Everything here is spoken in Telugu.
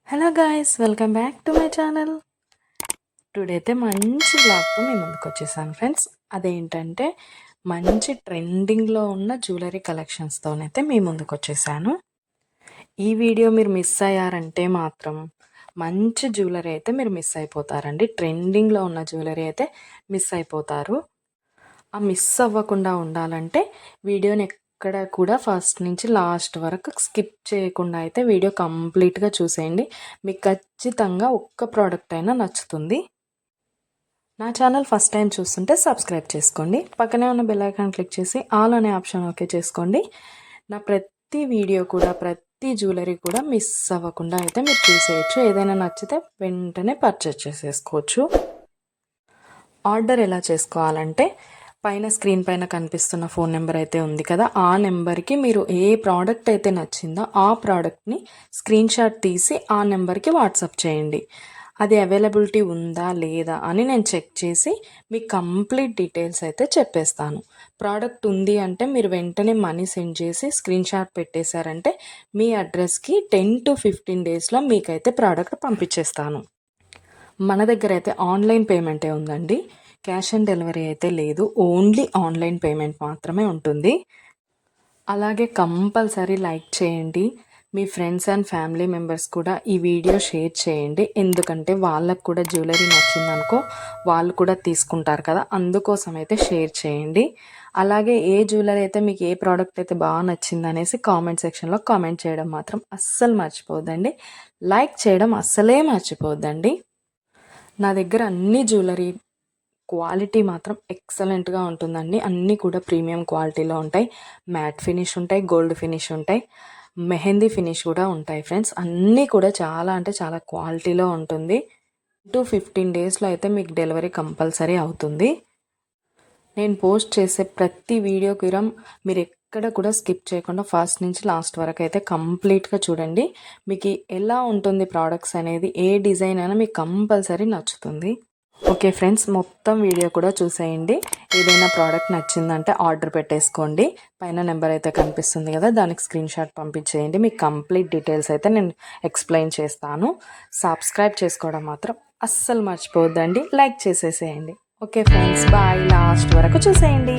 Hello guys, welcome back to my channel. Today అయితే మంచి బ్లాగ్తో మీ ముందుకు వచ్చేసాను ఫ్రెండ్స్. అదేంటంటే మంచి ట్రెండింగ్లో ఉన్న జ్యువెలరీ కలెక్షన్స్తోనైతే మీ ముందుకు వచ్చేసాను. ఈ వీడియో మీరు మిస్ అయ్యారంటే మాత్రం మంచి జ్యువెలరీ అయితే మీరు మిస్ అయిపోతారండి. ట్రెండింగ్లో ఉన్న జ్యువెలరీ అయితే మిస్ అయిపోతారు. ఆ మిస్ అవ్వకుండా ఉండాలంటే వీడియోని ఎక్కడ కూడా ఫస్ట్ నుంచి లాస్ట్ వరకు స్కిప్ చేయకుండా అయితే వీడియో కంప్లీట్గా చూసేయండి. మీకు ఖచ్చితంగా ఒక్క ప్రోడక్ట్ అయినా నచ్చుతుంది. నా ఛానల్ ఫస్ట్ టైం చూస్తుంటే సబ్స్క్రైబ్ చేసుకోండి. పక్కనే ఉన్న బెల్ ఐకాన్ క్లిక్ చేసి ఆల్ అనే ఆప్షన్ ఓకే చేసుకోండి. నా ప్రతి వీడియో కూడా ప్రతి జ్యువెలరీ కూడా మిస్ అవ్వకుండా అయితే మీరు చూసేయచ్చు. ఏదైనా నచ్చితే వెంటనే పర్చేస్ చేసేసుకోవచ్చు. ఆర్డర్ ఎలా చేసుకోవాలంటే పైన స్క్రీన్ పైన కనిపిస్తున్న ఫోన్ నెంబర్ అయితే ఉంది కదా, ఆ నెంబర్కి మీరు ఏ ప్రోడక్ట్ అయితే నచ్చిందో ఆ ప్రోడక్ట్ని స్క్రీన్ షాట్ తీసి ఆ నెంబర్కి వాట్సాప్ చేయండి. అది అవైలబిలిటీ ఉందా లేదా అని నేను చెక్ చేసి మీకు కంప్లీట్ డీటెయిల్స్ అయితే చెప్పేస్తాను. ప్రోడక్ట్ ఉంది అంటే మీరు వెంటనే మనీ సెండ్ చేసి స్క్రీన్ షాట్ పెట్టేశారంటే మీ అడ్రస్కి 10 to 15 డేస్లో మీకైతే ప్రోడక్ట్ పంపించేస్తాను. మన దగ్గర అయితే ఆన్లైన్ పేమెంటే ఉందండి. క్యాష్ ఆన్ డెలివరీ అయితే లేదు. ఓన్లీ ఆన్లైన్ పేమెంట్ మాత్రమే ఉంటుంది. అలాగే కంపల్సరీ లైక్ చేయండి. మీ ఫ్రెండ్స్ అండ్ ఫ్యామిలీ మెంబర్స్ కూడా ఈ వీడియో షేర్ చేయండి. ఎందుకంటే వాళ్ళకు కూడా జ్యువెలరీ నచ్చిందనుకో వాళ్ళు కూడా తీసుకుంటారు కదా, అందుకోసం అయితే షేర్ చేయండి. అలాగే ఏ జ్యువెలరీ అయితే మీకు ఏ ప్రోడక్ట్ అయితే బాగా నచ్చింది అనేసి కామెంట్ సెక్షన్లో కామెంట్ చేయడం మాత్రం అస్సలు మర్చిపోద్దండి. లైక్ చేయడం అస్సలే మర్చిపోద్దండి. నా దగ్గర అన్ని జ్యువెలరీ క్వాలిటీ మాత్రం ఎక్సలెంట్గా ఉంటుందండి. అన్నీ కూడా ప్రీమియం క్వాలిటీలో ఉంటాయి. మ్యాట్ ఫినిష్ ఉంటాయి, గోల్డ్ ఫినిష్ ఉంటాయి, మెహందీ ఫినిష్ కూడా ఉంటాయి ఫ్రెండ్స్. అన్నీ కూడా చాలా అంటే చాలా క్వాలిటీలో ఉంటుంది. 15 డేస్లో అయితే మీకు డెలివరీ కంపల్సరీ అవుతుంది. నేను పోస్ట్ చేసే ప్రతి వీడియోకి మీరు ఎక్కడ కూడా స్కిప్ చేయకుండా ఫస్ట్ నుంచి లాస్ట్ వరకు అయితే కంప్లీట్గా చూడండి. మీకు ఎలా ఉంటుంది ప్రోడక్ట్స్ అనేది, ఏ డిజైన్ అయినా మీకు కంపల్సరీ నచ్చుతుంది. ఓకే ఫ్రెండ్స్, మొత్తం వీడియో కూడా చూసేయండి. ఏదైనా ప్రోడక్ట్ నచ్చిందంటే ఆర్డర్ పెట్టేసుకోండి. పైన నెంబర్ అయితే కనిపిస్తుంది కదా, దానికి స్క్రీన్ షాట్ పంపించేయండి. మీకు కంప్లీట్ డీటెయిల్స్ అయితే నేను ఎక్స్ప్లెయిన్ చేస్తాను. సబ్స్క్రైబ్ చేసుకోవడం మాత్రం అస్సలు మర్చిపోవద్దండి. లైక్ చేసేసేయండి. Okay friends, bye. లాస్ట్ వరకు చూసేయండి.